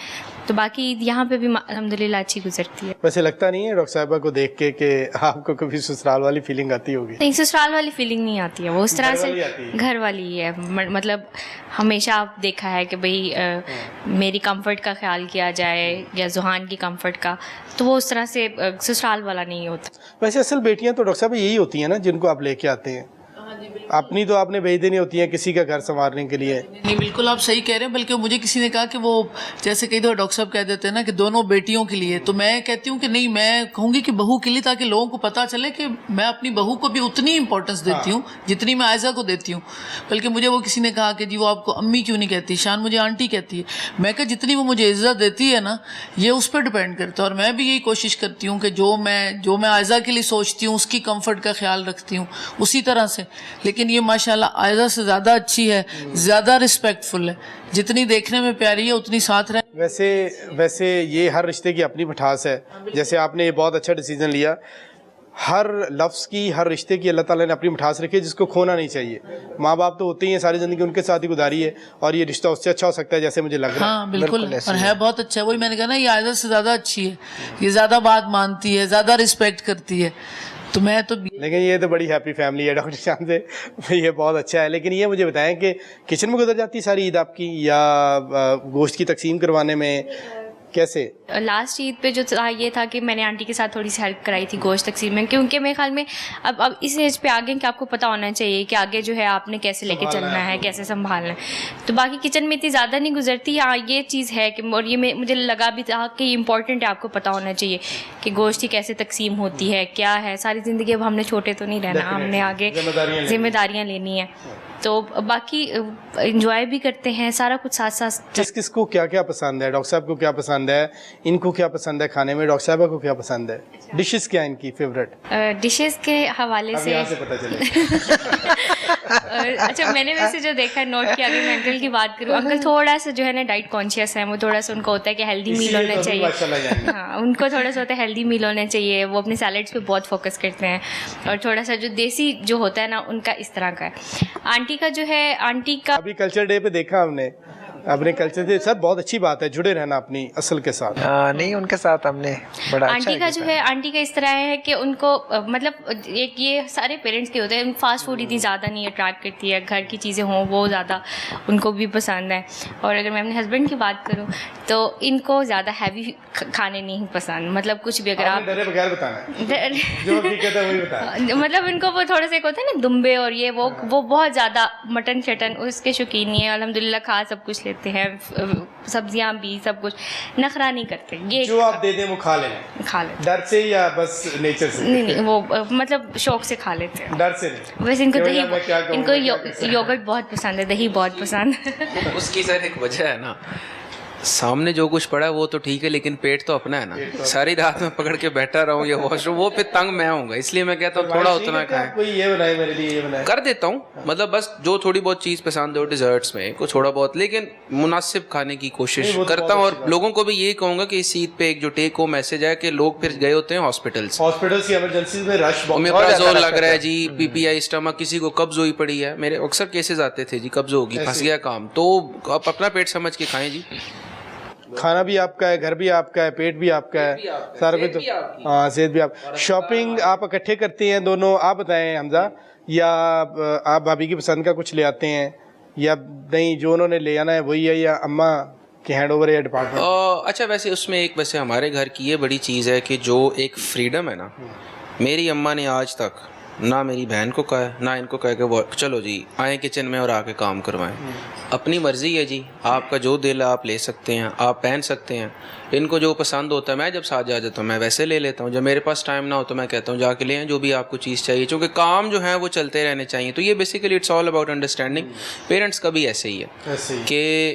Speaker 7: تو باقی عید یہاں پہ بھی الحمدللہ اچھی گزرتی ہے.
Speaker 1: ویسے لگتا نہیں ہے ڈاکٹر صاحبہ کو دیکھ کے کہ آپ کو کبھی سسرال والی فیلنگ آتی ہوگی؟
Speaker 7: نہیں, سسرال والی فیلنگ نہیں آتی ہے, وہ اس طرح سے گھر والی ہی ہے. مطلب ہمیشہ آپ دیکھا ہے کہ بھئی میری کمفرٹ کا خیال کیا جائے یا زحان کی کمفرٹ کا, تو وہ اس طرح سے سسرال والا نہیں ہوتا.
Speaker 1: ویسے اصل بیٹیاں تو ڈاکٹر صاحب یہی ہوتی ہیں نا جن کو آپ لے کے آتے ہیں. اپنی تو آپ نے بھیج دینی ہوتی ہیں کسی کا گھر سنوارنے کے لیے.
Speaker 8: نہیں, بالکل آپ صحیح کہہ رہے ہیں. بلکہ مجھے کسی نے کہا کہ وہ جیسے کئی دفعہ ڈاکٹر صاحب کہہ دیتے ہیں نا کہ دونوں بیٹیوں کے لیے, تو میں کہتی ہوں کہ نہیں, میں کہوں گی کہ بہو کے لیے, تاکہ لوگوں کو پتہ چلے کہ میں اپنی بہو کو بھی اتنی امپورٹنس دیتی ہوں جتنی میں عائزہ کو دیتی ہوں. بلکہ مجھے وہ کسی نے کہا کہ جی وہ آپ کو امی کیوں نہیں کہتی, شان مجھے آنٹی کہتی ہے. میں کہ جتنی وہ مجھے عزت دیتی ہے نا, یہ اس پہ ڈپینڈ کرتا ہے. اور میں بھی یہی کوشش کرتی ہوں کہ جو میں عائزہ کے لیے سوچتی ہوں اس کی کمفرٹ کا خیال رکھتی ہوں اسی طرح سے. لیکن یہ ماشاءاللہ عائزہ سے زیادہ اچھی ہے, زیادہ رسپیکٹ فل ہے. جتنی دیکھنے میں پیاری ہے اتنی ساتھ رہے.
Speaker 1: ویسے یہ ہر رشتے کی اپنی مٹھاس ہے. جیسے آپ نے یہ بہت اچھا ڈیسیجن لیا, ہر لفظ کی, ہر رشتے کی اللہ تعالیٰ نے اپنی مٹھاس رکھی ہے جس کو کھونا نہیں چاہیے. ماں باپ تو ہوتے ہی ہیں, ساری زندگی ان کے ساتھ ہی گزاری ہے, اور یہ رشتہ اس سے اچھا ہو سکتا ہے جیسے مجھے لگ رہا ہے.
Speaker 8: ہاں بالکل, اور ہے بہت اچھا ہے. وہی میں نے کہا نا, یہ عائزہ سے زیادہ اچھی ہے, یہ زیادہ بات مانتی ہے, زیادہ رسپیکٹ کرتی ہے. تو میں تو
Speaker 1: لیکن یہ تو بڑی ہیپی فیملی ہے ڈاکٹر شان سے, یہ بہت اچھا ہے. لیکن یہ مجھے بتائیں کہ کچن میں گزر جاتی ساری عید آپ کی, یا گوشت کی تقسیم کروانے میں کیسے؟
Speaker 7: لاسٹ عید پہ جو تھا یہ تھا کہ میں نے آنٹی کے ساتھ تھوڑی سی ہیلپ کرائی تھی گوشت تقسیم میں, کیونکہ میرے خیال میں اب اس ایج پہ آگے کہ آپ کو پتہ ہونا چاہیے کہ آگے جو ہے آپ نے کیسے لے کے چلنا ہے, کیسے سنبھالنا ہے. تو باقی کچن میں اتنی زیادہ نہیں گزرتی. ہاں یہ چیز ہے کہ, اور یہ مجھے لگا بھی تھا کہ یہ امپورٹنٹ ہے, آپ کو پتہ ہونا چاہیے کہ گوشت کی کیسے تقسیم ہوتی ہے, کیا ہے. ساری زندگی اب ہم نے چھوٹے تو نہیں رہنا, ہم نے آگے ذمہ داریاں لینی ہیں. تو باقی انجوائے بھی کرتے ہیں, سارا کچھ ساتھ ساتھ.
Speaker 1: کس کو کیا کیا پسند ہے؟ ڈاکٹر صاحب کو کیا پسند ہے, ان کو کیا پسند ہے کھانے میں, ڈاکٹر صاحبہ کو کیا پسند ہے, ڈشز کیا ان کی فیوریٹ؟
Speaker 7: ڈشز کے حوالے سے
Speaker 1: یہاں سے پتہ چلے.
Speaker 7: اچھا, میں نے ویسے جو دیکھا نوٹ کیا, اگر میں انکل کی بات کروں, انکل تھوڑا سا جو ہے نا ڈائٹ کانشیس ہیں. وہ تھوڑا سا ان کو ہوتا ہے کہ ہیلدی میل ہونا چاہیے. ہاں, ان کو تھوڑا سا ہوتا ہے ہیلدی میل ہونا چاہیے. وہ اپنے سیلڈس پہ بہت فوکس کرتے ہیں, اور تھوڑا سا جو دیسی جو ہوتا ہے نا ان کا اس طرح کا ہے. آنٹی کا جو ہے, آنٹی کا
Speaker 1: ابھی کلچر ڈے پہ دیکھا ہم نے, اپنے کلچر سے. سر بہت اچھی بات ہے, جڑے رہنا اپنی اصل کے ساتھ.
Speaker 2: نہیں, ان کے ساتھ ہم نے بڑا اچھا
Speaker 7: آنٹی کا جو ہے, آنٹی کا اس طرح ہے کہ ان کو مطلب ایک یہ سارے پیرنٹس کے ہوتے ہیں, فاسٹ فوڈ اتنی زیادہ نہیں اٹریکٹ کرتی ہے, گھر کی چیزیں ہوں وہ زیادہ ان کو بھی پسند ہے. اور اگر میں اپنے ہسبینڈ کی بات کروں تو ان کو زیادہ ہیوی کھانے نہیں پسند. مطلب کچھ بھی اگر آپ
Speaker 1: ڈرے بغیر بتانا جو بھی کہتا ہے وہی بتانا.
Speaker 7: مطلب ان کو وہ تھوڑا سا ایک ہوتا ہے نا دمبے, اور یہ وہ بہت زیادہ مٹن شٹن اس کے شوقین نہیں ہے. الحمدللہ کھا سب کچھ لیتے ہیں, سبزیاں بھی سب کچھ, نخرا نہیں کرتے. یہ
Speaker 1: جو آپ دے دیں وہ کھا لیں ڈر سے, یا بس نیچر سے؟
Speaker 7: نہیں, وہ مطلب شوق سے کھا لیتے ہیں,
Speaker 1: ڈر سے نہیں.
Speaker 7: ویسے ان کو دہی, ان کو یوگرٹ بہت پسند ہے, دہی بہت پسند ہے.
Speaker 6: اس کی سر ایک وجہ ہے نا, سامنے جو کچھ پڑا ہے وہ تو ٹھیک ہے, لیکن پیٹ تو اپنا ہے نا. ساری رات میں پکڑ کے بیٹھا رہوں یا واش روم, وہ پھر تنگ میں ہوں گا. اس لیے میں کہتا ہوں تھوڑا اتنا کھائیں.
Speaker 1: کوئی یہ بنائے میرے لیے, یہ بنائے
Speaker 6: کر دیتا ہوں. مطلب بس جو تھوڑی بہت چیز پسند ہو ڈیزرٹس میں کو تھوڑا بہت, لیکن مناسب کھانے کی کوشش کرتا ہوں. اور لوگوں کو بھی یہی کہوں گا کہ اس عید پہ ایک جو ٹیک ہوم میسج ہے کہ لوگ پھر گئے ہوتے ہیں ہاسپٹلس
Speaker 1: کی ایمرجنسیز میں رش
Speaker 6: اومیپرازول لگ رہا ہے جی, پی پی آئی اسٹمک, کسی کو قبض ہوئی پڑی ہے. میرے اکثر کیسز آتے تھے جی قبض ہوگی, پھنس گیا کام. تو آپ اپنا پیٹ سمجھ کے کھائیں جی.
Speaker 1: کھانا بھی آپ کا ہے, گھر بھی آپ کا ہے, پیٹ بھی آپ کا ہے, سارا کچھ. ہاں, صحت بھی آپ. شاپنگ آپ اکٹھے کرتے ہیں دونوں, آپ بتائیں حمزہ, یا آپ بھابھی کی پسند کا کچھ لے آتے ہیں, یا نہیں جو انہوں نے لے آنا ہے وہی ہے, یا اماں کہ ہینڈ اوور ہے ڈپارٹمنٹ؟
Speaker 6: اچھا ویسے اس میں ایک ویسے ہمارے گھر کی یہ بڑی چیز ہے کہ جو ایک فریڈم ہے نا، میری اماں نے آج تک نہ میری بہن کو کہا ہے نہ ان کو کہا کہ وہ چلو جی آئیں کچن میں اور آ کے کام کروائیں. اپنی مرضی ہے جی، آپ کا جو دل ہے آپ لے سکتے ہیں، آپ پہن سکتے ہیں. ان کو جو پسند ہوتا ہے میں جب ساتھ جا جاتا ہوں میں ویسے لے لیتا ہوں. جب میرے پاس ٹائم نہ ہو تو میں کہتا ہوں جا کے لے آئیں جو بھی آپ کو چیز چاہیے، چونکہ کام جو ہیں وہ چلتے رہنے چاہیے. تو یہ basically it's all about understanding. Parents کا بھی ایسے ہی ہے کہ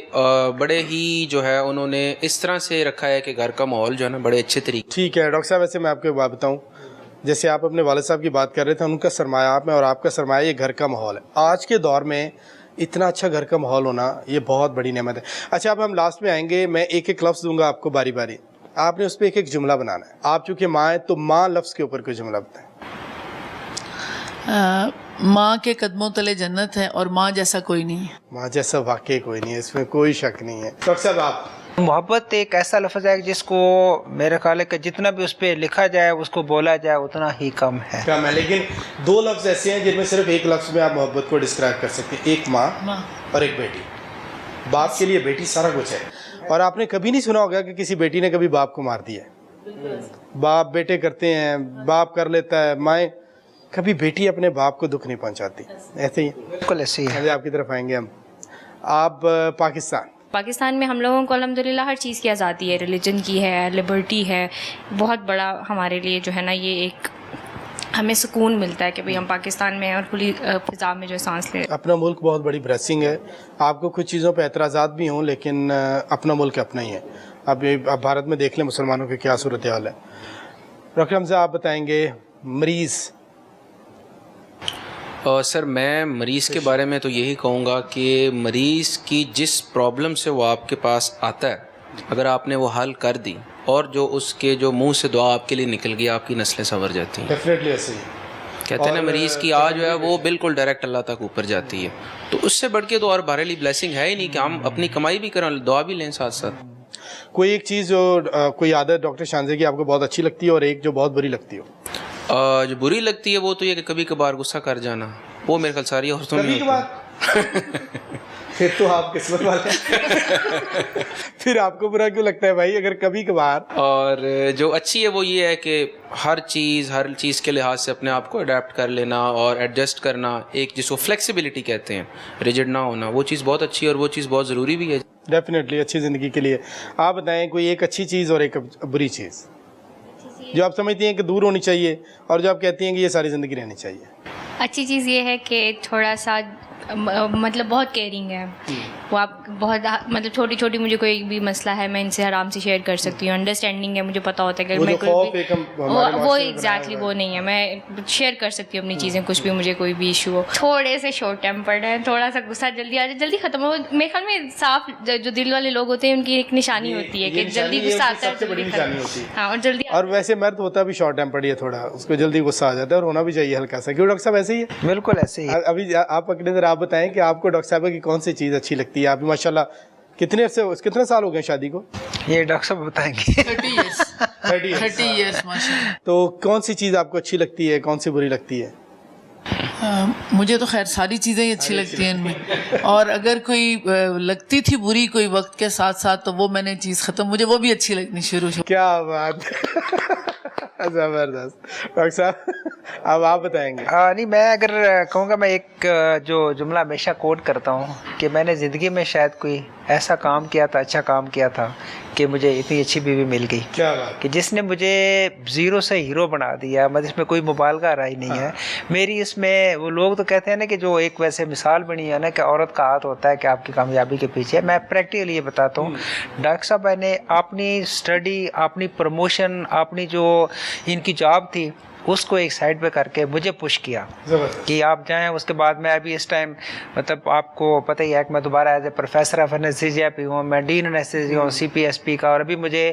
Speaker 6: بڑے ہی جو ہے انہوں نے اس طرح سے رکھا ہے کہ گھر کا ماحول جو ہے نا بڑے اچھے طریقے.
Speaker 1: ٹھیک ہے ڈاکٹر صاحب، ویسے میں آپ کو ایک بات بتاؤں، جیسے آپ اپنے والد صاحب کی بات کر رہے تھے، ان کا سرمایہ آپ میں اور آپ کا سرمایہ یہ گھر کا ماحول ہے. آج کے دور میں اتنا اچھا گھر کا ماحول ہونا یہ بہت بڑی نعمت ہے. اچھا اب ہم لاسٹ میں آئیں گے، میں ایک ایک لفظ دوں گا آپ کو باری باری، آپ نے اس پہ ایک ایک جملہ بنانا ہے. آپ چونکہ ماں ہیں تو ماں لفظ کے اوپر کوئی جملہ بتائیں.
Speaker 8: ماں کے قدموں تلے جنت ہے اور ماں جیسا کوئی نہیں ہے.
Speaker 1: ماں جیسا واقعی کوئی نہیں ہے، اس میں کوئی شک نہیں ہے. ڈاکٹر صاحب آپ؟
Speaker 2: محبت ایک ایسا لفظ ہے جس کو میرے خیال ہے کہ جتنا بھی اس پہ لکھا جائے اس کو بولا جائے اتنا ہی کم ہے.
Speaker 1: کم ہے، لیکن دو لفظ ایسے ہیں جن میں صرف ایک لفظ میں آپ محبت کو ڈسکرائب کر سکتے ہیں، ایک ماں اور ایک بیٹی. باپ کے لیے بیٹی سارا کچھ ہے. اور آپ نے کبھی نہیں سنا ہوگا کہ کسی بیٹی نے کبھی باپ کو مار دیا ہے. باپ بیٹے کرتے ہیں، باپ کر لیتا ہے، مائیں کبھی بیٹی اپنے باپ کو دکھ نہیں پہنچاتی. ایسے ہی
Speaker 2: بالکل ایسے ہی ہے.
Speaker 1: آپ کی طرف آئیں گے ہم. آپ
Speaker 7: پاکستان میں ہم لوگوں کو الحمدللہ ہر چیز کی آزادی ہے، ریلیجن کی ہے، لبرٹی ہے. بہت بڑا ہمارے لیے جو ہے نا یہ ایک ہمیں سکون ملتا ہے کہ بھئی ہم پاکستان میں اور کھلی فضا میں جو سانس لے.
Speaker 1: اپنا ملک بہت بڑی بلیسنگ ہے. آپ کو کچھ چیزوں پہ اعتراضات بھی ہوں لیکن اپنا ملک اپنا ہی ہے. اب بھارت میں دیکھ لیں مسلمانوں کی کیا صورتحال ہے. ڈاکٹر حمزہ آپ بتائیں گے مریض.
Speaker 6: سر میں مریض کے بارے میں تو یہی کہوں گا کہ مریض کی جس پرابلم سے وہ آپ کے پاس آتا ہے اگر آپ نے وہ حل کر دی اور جو اس کے جو منہ سے دعا آپ کے لیے نکل گئی آپ کی نسلیں سنور جاتی ہیں.
Speaker 1: ڈیفینیٹلی ایسے ہی
Speaker 6: کہتے ہیں نا مریض کی آج جو ہے وہ بالکل ڈائریکٹ اللہ تک اوپر جاتی ہے. تو اس سے بڑھ کے تو اور ہمارے لیے بلیسنگ ہے ہی نہیں کہ ہم اپنی کمائی بھی کریں دعا بھی لیں ساتھ ساتھ.
Speaker 1: کوئی ایک چیز جو کوئی عادت ڈاکٹر شانزے کی آپ کو بہت اچھی لگتی ہے اور ایک جو بہت بری لگتی ہو؟
Speaker 6: جو بری لگتی ہے وہ تو یہ کہ کبھی کبھار غصہ کر جانا، وہ میرے خیال ساری عورتوں میں ہوتا ہے.
Speaker 1: پھر تو آپ قسمت والے پھر آپ کو برا کیوں لگتا ہے بھائی اگر کبھی کبھار؟
Speaker 6: اور جو اچھی ہے وہ یہ ہے کہ ہر چیز کے لحاظ سے اپنے آپ کو اڈیپٹ کر لینا اور ایڈجسٹ کرنا، ایک جس کو فلیکسیبلٹی کہتے ہیں، ریجڈ نہ ہونا، وہ چیز بہت اچھی ہے اور وہ چیز بہت ضروری بھی ہے
Speaker 1: ڈیفینیٹلی اچھی زندگی کے لیے. آپ بتائیں کوئی ایک اچھی چیز اور ایک بری چیز جو آپ سمجھتی ہیں کہ دور ہونی چاہیے اور جو آپ کہتی ہیں کہ یہ ساری زندگی رہنی چاہیے.
Speaker 7: اچھی چیز یہ ہے کہ تھوڑا سا مطلب بہت کیئرنگ ہے وہ. آپ بہت مطلب چھوٹی چھوٹی مجھے کوئی بھی مسئلہ ہے میں ان سے آرام سے شیئر کر سکتی ہوں. انڈرسٹینڈنگ ہے، مجھے پتہ ہوتا ہے کہ میں وہ ایگزیکٹلی وہ نہیں ہے، میں شیئر کر سکتی ہوں اپنی چیزیں کچھ بھی مجھے کوئی بھی ایشو ہو. تھوڑے سے شارٹ ٹیمپرڈ ہے، تھوڑا سا غصہ جلدی آ جائے جلدی ختم ہو. میرے خیال میں صاف جو دل والے لوگ ہوتے ہیں ان کی ایک نشانی ہوتی ہے کہ جلدی غصہ آتا ہے جلدی ختم. ہاں اور جلدی.
Speaker 1: اور ویسے مرد ہوتا بھی شارٹ ٹیمپرڈ ہی ہے تھوڑا، اس کو جلدی غصہ آ جاتا ہے اور ہونا بھی چاہیے ہلکا سا. کیوں ڈاکٹر صاحب ایسے ہی ہے؟
Speaker 2: بالکل ایسے ہی.
Speaker 1: ابھی آپ اپنے ذرا آپ بتائیں کہ آپ کو ڈاکٹر صاحبہ کی کون سی چیز اچھی لگتی ہے؟ آپ ماشاء اللہ کتنے سال ہو گئے شادی کو؟
Speaker 2: یہ ڈاکٹر صاحب بتائیں گے.
Speaker 8: 30 years ماشاءاللہ.
Speaker 1: تو کون سی چیز آپ کو اچھی لگتی ہے، کون سی بری لگتی ہے؟
Speaker 8: مجھے تو خیر ساری چیزیں ہی اچھی لگتی ہیں ان میں، اور اگر کوئی لگتی تھی بری کوئی وقت کے ساتھ ساتھ تو وہ میں نے چیز ختم، مجھے وہ بھی اچھی لگنی شروع.
Speaker 1: کیا بات زبردست. ڈاکٹر صاحب اب آپ بتائیں گے.
Speaker 2: نہیں میں اگر کہوں گا، میں ایک جو جملہ ہمیشہ کوٹ کرتا ہوں کہ میں نے زندگی میں شاید کوئی ایسا کام کیا تھا، اچھا کام کیا تھا کہ مجھے اتنی اچھی بیوی مل گئی.
Speaker 1: کیا بات
Speaker 2: کہ جس نے مجھے زیرو سے ہیرو بنا دیا. مطلب اس میں کوئی مبالغہ رہا ہی نہیں ہے میری. اس میں وہ لوگ تو کہتے ہیں نا کہ جو ایک ویسے مثال بنی ہے نا کہ عورت کا ہاتھ ہوتا ہے کہ آپ کی کامیابی کے پیچھے. میں پریکٹیکلی یہ بتاتا ہوں، ڈاکٹر صاحب نے اپنی اسٹڈی، اپنی پروموشن، اپنی جو ان کی جاب تھی اس کو ایک سائڈ پہ کر کے مجھے پش کیا کہ آپ جائیں. اس کے بعد میں ابھی اس ٹائم مطلب آپ کو پتہ ہی ہے کہ میں دوبارہ ایز اے پروفیسر آف انیستھیزیا پہ ہوں، میں ڈین انیستھیزیا ہوں CPSP کا. اور ابھی مجھے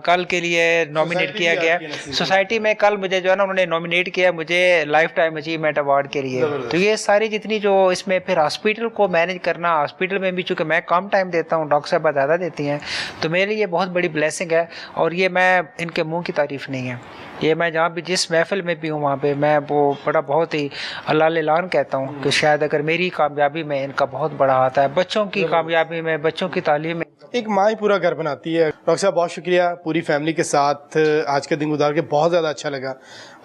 Speaker 2: کل کے لیے نامینیٹ کیا گیا سوسائٹی میں. کل مجھے جو ہے نا انہوں نے نامینیٹ کیا مجھے لائف ٹائم اچیومنٹ ایوارڈ کے لیے. تو یہ ساری جتنی جو اس میں پھر ہاسپٹل کو مینیج کرنا، ہاسپٹل میں بھی چونکہ میں کم ٹائم دیتا ہوں، ڈاکٹر صاحب زیادہ دیتی ہیں، تو میرے لیے بہت بڑی بلیسنگ ہے. اور یہ میں ان کے منہ کی تعریف نہیں ہے، یہ میں جہاں بھی جس محفل میں بھی ہوں وہاں پہ میں وہ بڑا بہت ہی اللہ اعلان کہتا ہوں کہ شاید اگر میری کامیابی میں ان کا بہت بڑا ہاتھ ہے، بچوں کی کامیابی میں، بچوں کی تعلیم میں.
Speaker 1: ایک ماں ہی پورا گھر بناتی ہے. ڈاکٹر صاحب بہت شکریہ، پوری فیملی کے ساتھ آج کا دن گزار کے بہت زیادہ اچھا لگا.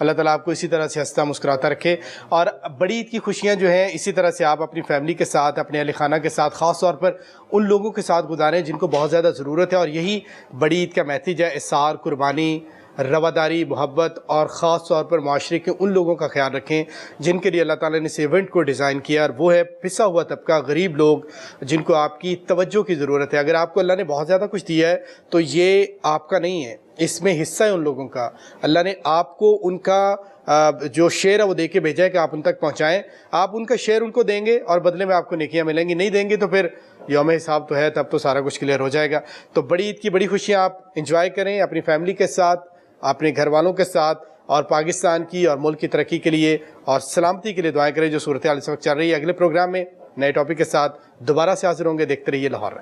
Speaker 1: اللہ تعالیٰ آپ کو اسی طرح سے ہنستا مسکراتا رکھے، اور بڑی عید کی خوشیاں جو ہیں اسی طرح سے آپ اپنی فیملی کے ساتھ، اپنے اہل خانہ کے ساتھ، خاص طور پر ان لوگوں کے ساتھ گزاریں جن کو بہت زیادہ ضرورت ہے. اور یہی بڑی عید کا میسیج ہے، احسار، قربانی، رواداری، محبت، اور خاص طور پر معاشرے کے ان لوگوں کا خیال رکھیں جن کے لیے اللہ تعالیٰ نے اس ایونٹ کو ڈیزائن کیا، اور وہ ہے پسا ہوا طبقہ، غریب لوگ جن کو آپ کی توجہ کی ضرورت ہے. اگر آپ کو اللہ نے بہت زیادہ کچھ دیا ہے تو یہ آپ کا نہیں ہے، اس میں حصہ ہے ان لوگوں کا. اللہ نے آپ کو ان کا جو شیئر ہے وہ دے کے بھیجا ہے کہ آپ ان تک پہنچائیں. آپ ان کا شیئر ان کو دیں گے اور بدلے میں آپ کو نیکیاں ملیں گی، نہیں دیں گے تو پھر یوم حساب تو ہے، تب تو سارا کچھ کلیئر ہو جائے گا. تو بڑی عید کی بڑی خوشیاں آپ انجوائے کریں اپنی فیملی کے ساتھ، اپنے گھر والوں کے ساتھ، اور پاکستان کی اور ملک کی ترقی کے لیے اور سلامتی کے لیے دعائیں کریں جو صورتحال اس وقت چل رہی ہے. اگلے پروگرام میں نئے ٹاپک کے ساتھ دوبارہ سے حاضر ہوں گے. دیکھتے رہیے لاہور.